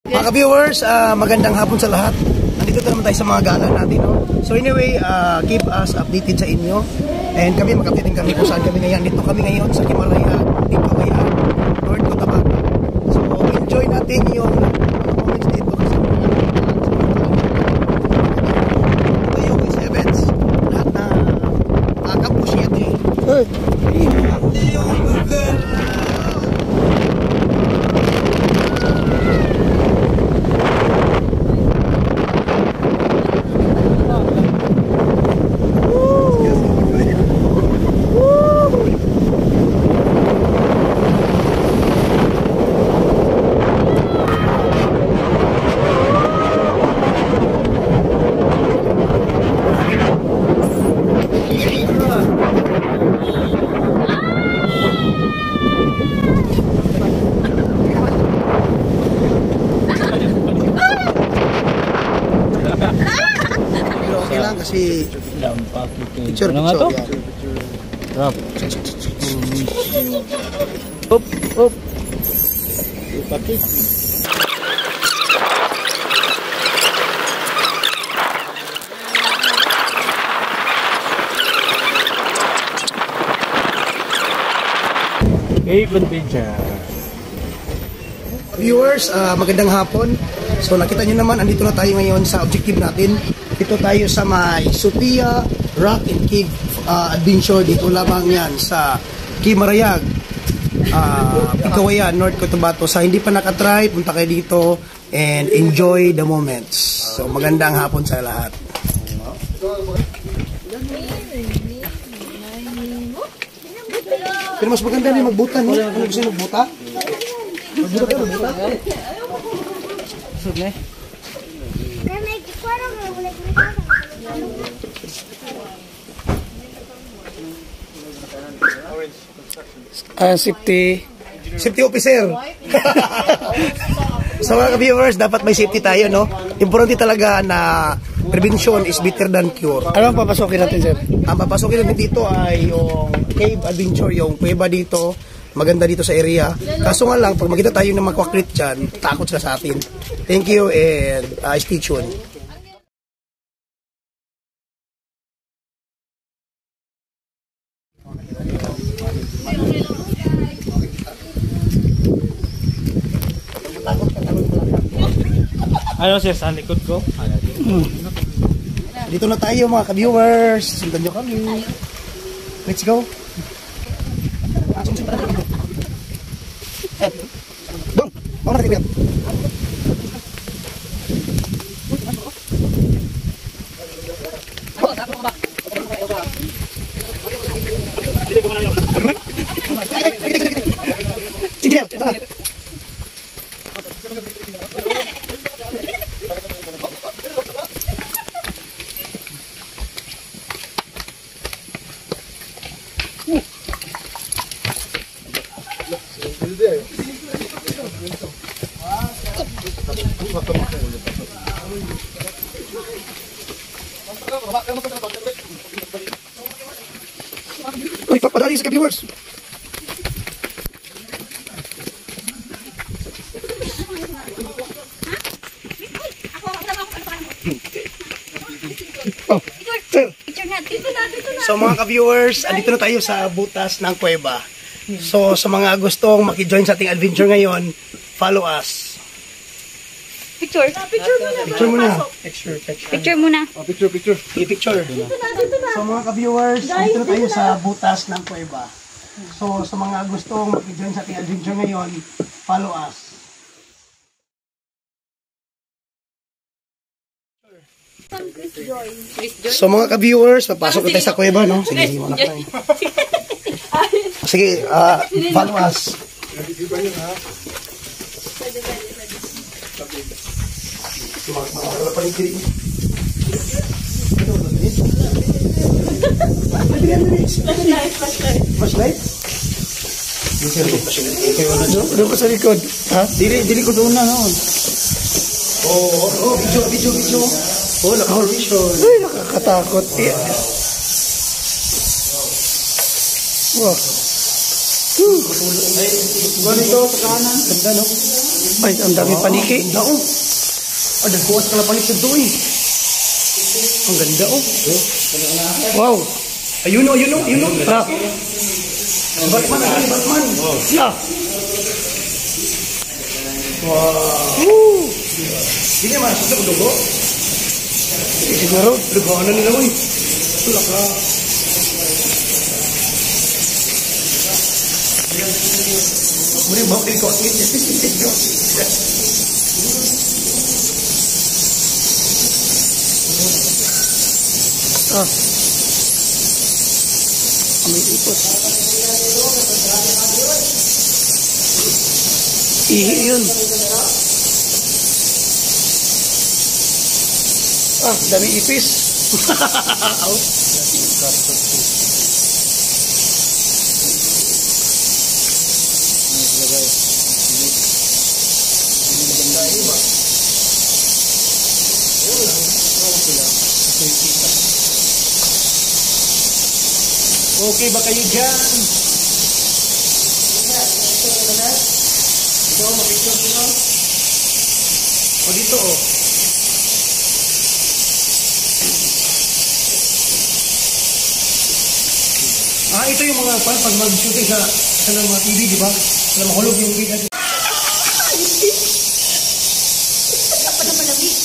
Mga viewers, magandang hapon sa lahat. Nandito naman tayo sa mga gala natin, no? So anyway, keep us updated sa inyo. And kami mag-update din kami kung saan kami ngayon. Dito kami ngayon sa Himalaya, Tingkawayan, North Cotabato. So enjoy natin yung moments dito kasi ito yung events. Lahat na kampus yan eh. Kasi picture ano nga to? Rap. Up, up. Ipati. Cave Adventure. Viewers, magandang hapon. So nakita nyo naman, andito na tayo ngayon sa objective natin. Dito tayo sa may Sophia Rock and Cave Adventure. Dito lamang yan sa Kimarayag, Tingkawayan, North Cotabato. Sa hindi pa nakatry, punta kayo dito and enjoy the moments. So magandang hapon sa lahat. Pero mas maganda rin magbuta, no? Ano gusto nyo magbuta? Magbuta kayo, magbuta? Sud na eh. Safety officer. So mga viewers, dapat may safety tayo, no? Importante talaga na prevention is better than cure. Ano ang papasokin natin, sir? Ang papasokin natin dito ay yung cave adventure, yung kuweba dito. Maganda dito sa area. Kaso nga lang, pag makita tayo ng mga kwakrit dyan, takot sila sa atin. Thank you and stay tuned. Ano sir, sa likod ko? Dito na tayo mga ka-viewers. Sundan nyo kami. Let's go. Bang! Bang natin yan. Sige, ito. Uy, papadali sa viewers. Oh, sir. So mga ka-viewers, andito na tayo sa butas ng kuweba. So sa mga gustong maki-join sa ating adventure ngayon, follow us. Picture. Picture muna. Picture muna. Oh, picture. I-picture. So mga ka-viewers, andito na tayo sa butas ng kuweba. So sa mga gustong maki-join sa ating adventure ngayon, follow us. So mga ka-viewers, papasok na tayo sa kuweba, no? Sige, sige, wala tayo. Sige, follow us. Flashlight? Doon ko sa likod. Ha? Dili ko doon na, no? Oh, video. Oh, naka-vision. Ay, nakakatakot. Wow. Ganito sa kanan. Ganda, no? Ay, ang dami paniki. Ang ganda, oh. Ah, nagkuwas ka na panik dito, eh. Ang ganda, oh. Wow. Ayun, oh, ayun, oh, ayun, oh. Batman, ayun, Batman. Yeah. Wow. Woo. Hindi naman, susunod ko dugo. Siguro, dugoan na nila, eh. Wala ka. Muna yung bawang ko. Ah. May ipot. Ihi yun. Ah, dami ipis. Okay ba kayo dyan? Ito, mapicture sila. O dito, oh. Ah, ito yung mga pag mag-shooting sa mga TV, di ba? Na mahulog yung video. Dapat na malamig.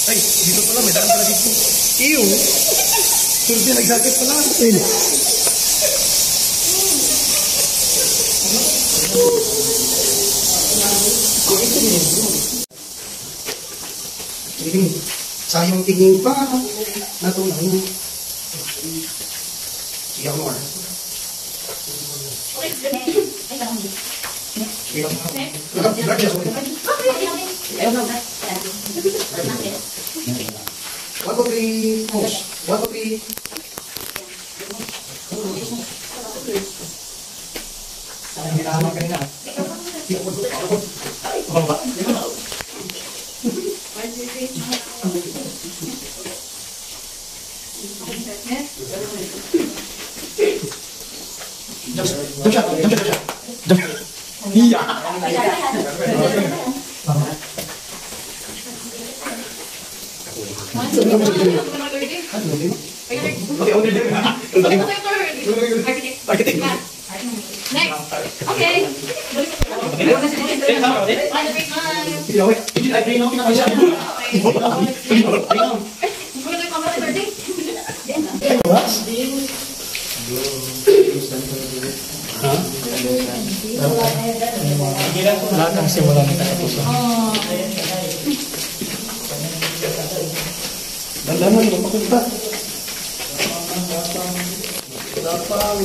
Ay, dito pala, may daan pala dito. Iyo. Surti, nagsakit pala. Sayang tingin pa. Natulang. Iyak mo. What would be most? What would be? Lahat ang simula ng katapusan. Dandanan, mapakunta. Lapang.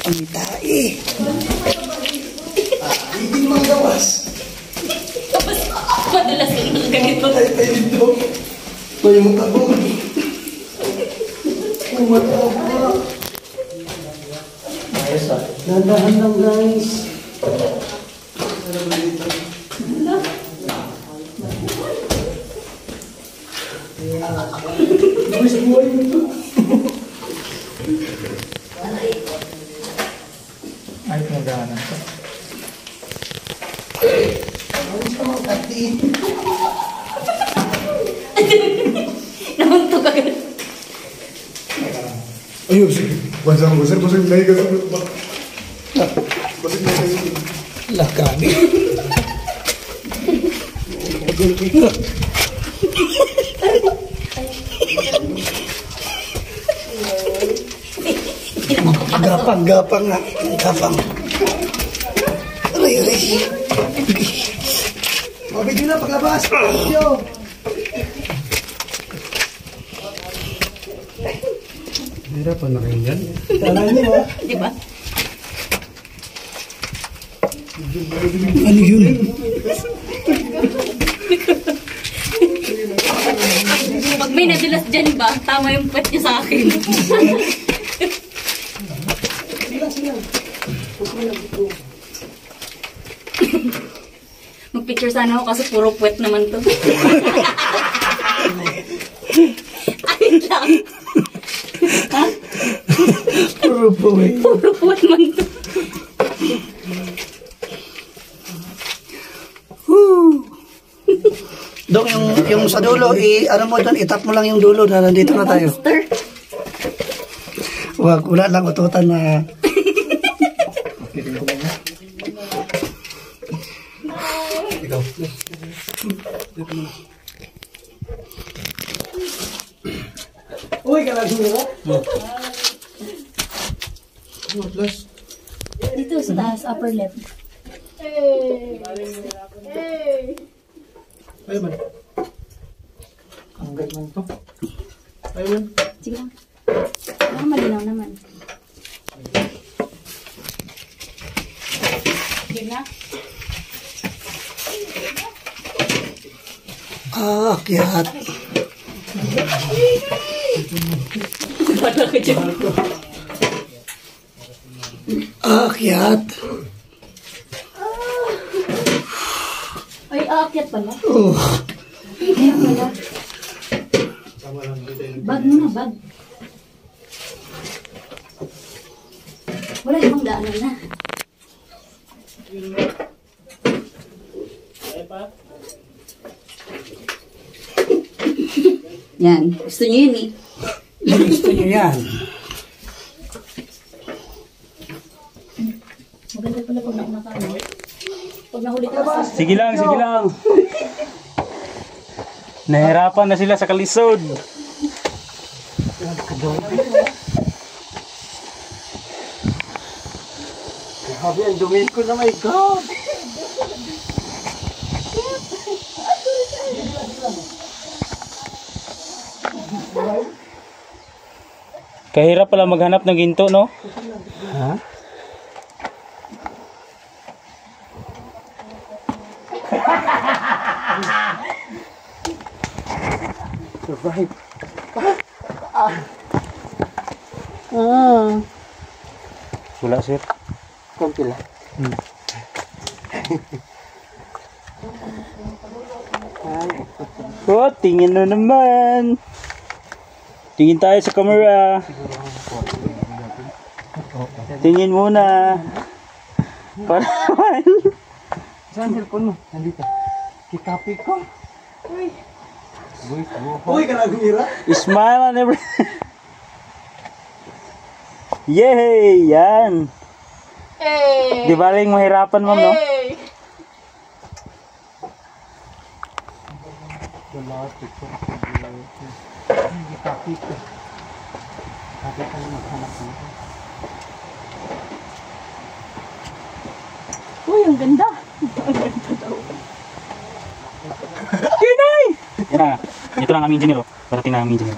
Ang tae. Hindi mga gawas. Madalas yung ganito. Ay, dito. May matabong. Matabong. Ayos ah. Nandahan lang, guys. Guys, buhay nito. Ay, pinagdaanan ko. Ano sa mga kati? Namuntok agad. Ayun, sige. Bansang ko, sir. Basig na higas. Basig na higas. Lakani. Gapang nga. Gapang. Aray. Mabidyo na paglabas. Video. Hirapan na kayo yan. Tala niyo ba? Di ba? Ano yun? Pag may nadulas dyan ba, tama yung pet niya sa akin. Mag-picture sana ako kasi puro puwet naman to. Ayun lang. Puro puwi. Puro puwet man to. Dok, yung sa dulo, ano mo doon, itap mo lang yung dulo na nandito na tayo. Monster. Wala lang ututan na... Uy, kalaguro. Dito sa taas, upper left. Ayun man. Hanggat man to. Ayun man. Sige lang. Malinaw naman. Sige na. Akyat. Wala ka dyan. Akyat. Ay, aakyat pala. Oh. Kaya pala. Bag mo na, bag. Wala ibang daanan na. Yan. Gusto niyo yun eh. Gusto niyo yan. Maganda pala pag nakakano. Pag nahuli ka sa... Sige lang, sige lang. Nahirapan na sila sa kalisod. Sabi, ang dumi ko na, my God. Kahirap pala maghanap ng ginto, no? Ha? Survive. Wala, sir. Konti lang. Oh, tingin na naman. Tingin tayo sa camera. Tingin muna. Para naman. Saan cellphone mo? Nandito. Kikapi ko. Uy, kalaguro. Smile on every... Yay! Yan! Di baling mahirapan, ma'am, no? Kikapi ko. Sabi ka na maghanap mo. Uy, ang ganda. Kinay! Yan na. Ito lang ang engineer, oh. Parating na ang engineer.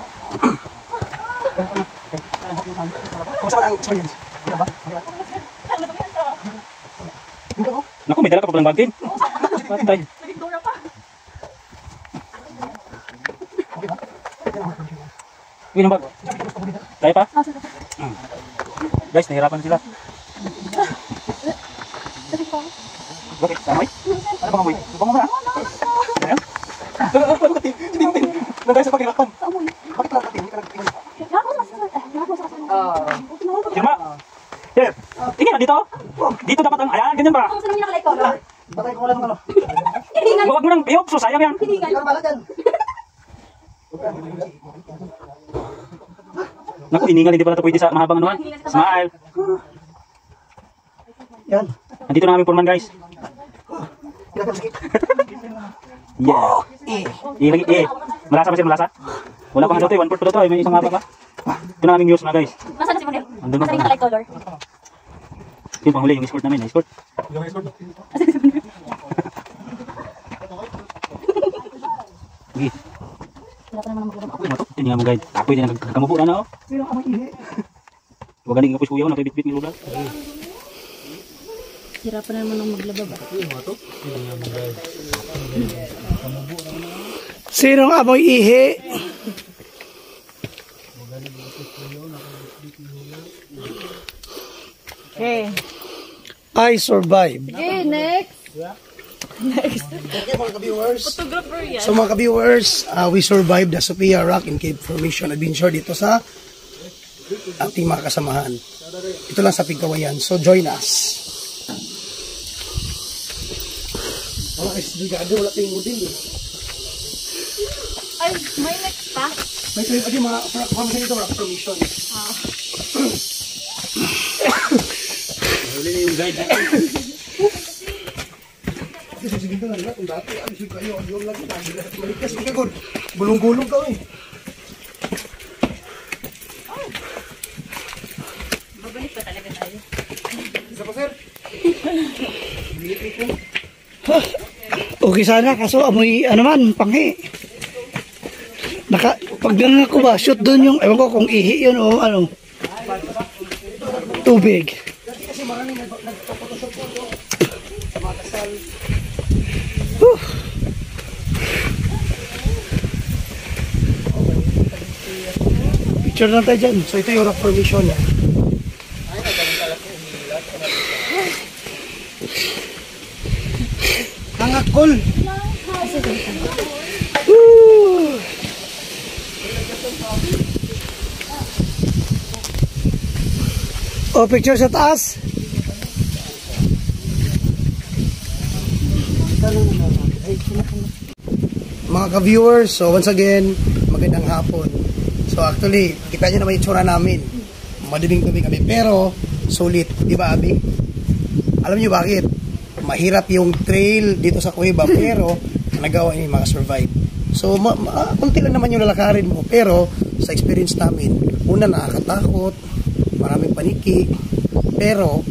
Naku, may dala ka pa palang bag din. Patay. Uy, ng bag. Kaya pa? Guys, nahirapan sila. Bakit? Amoy? Ano bang amoy? Ano bang amoy? Ayan? Nandaya sa paghirapan. Bakit lang kating? Sirma! Sir! Tingin na dito! Dito dapat ang... Ayan, ganyan ba? Saan mo nakalay ko? Patay ko wala ng ano. Huwag mo nang piyok, so sayang yan. Ikaw balat yan. Naku, iningal, hindi pala ito pwede sa mahabang anuhan. Smile! Yan. Nandito na aming foreman, guys. Yeah. Ilagi, malasa ba siya, malasa? Wala pang ito, 1/4 pa ito, may isang haba pa. Ito na aming news na, guys. Nasaan si Monel? Andun na. Nasaan yung nakalay color? Yung panghuli, yung escort namin, escort. Sige. Wala pa naman ang magulong. Ako yung matok, hindi nga mo guide. Ako yung nagkamupo na na, oh. Huwag galing nga po kuya ko, nakibit-bit ng lulag. Hirapan na naman ang maglaba ba? Sinong amoy ihi? Okay. I survived. Okay, next. Okay, mga ka-viewers. So mga ka-viewers, we survived the Sophia Rock and Cave Formation Adventure dito sa ating mga kasamahan. Ito lang sa Pigkawayan. So join us. Wala kasi brigado, wala tayong model eh. Ay, may next pa? May tayo, adi mga pamasa dito, wala permission. Huli na yung guide. Sige ka lang, kung dati, sige kayo, yung lagi, malikas ka gud. Gulong-gulong ka eh. Babalik pa talaga tayo. Isa pa, sir? Okay sana, kaso amoy, ano man, panghi. Pag ganun ako ba, shoot doon yung, ewan ko kung ihi yun o ano, tubig. Kasi maraming nagpapotosok po sa mga kasal. Picture na tayo dyan. So ito yung rock formation niya. Hangakol! O, picture sa taas. Mga ka-viewers, so once again, magandang hapon. So actually, kita nyo naman yung tsura namin. Madiling-dumi kami, pero sulit. Di ba, Abi? Alam nyo bakit? Mahirap yung trail dito sa kuweba, pero nagawa nyo makasurvive. So, kunti lang naman yung lalakarin mo, pero sa experience namin, una nakakatakot, maraming paniki, pero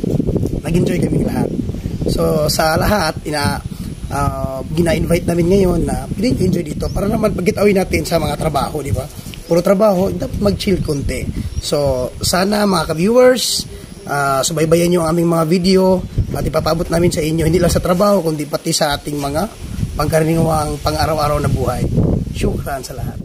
nag-enjoy kami lahat. So sa lahat, gina-invite namin ngayon na pinag-enjoy dito para naman pag-getaway natin sa mga trabaho, di ba? Puro trabaho, dapat mag-chill konti. So sana mga ka-viewers, subaybayan nyo ang aming mga video at ipapabot namin sa inyo, hindi lang sa trabaho, kundi pati sa ating mga pangkaraniwang pang-araw-araw na buhay. Syukran sa lahat.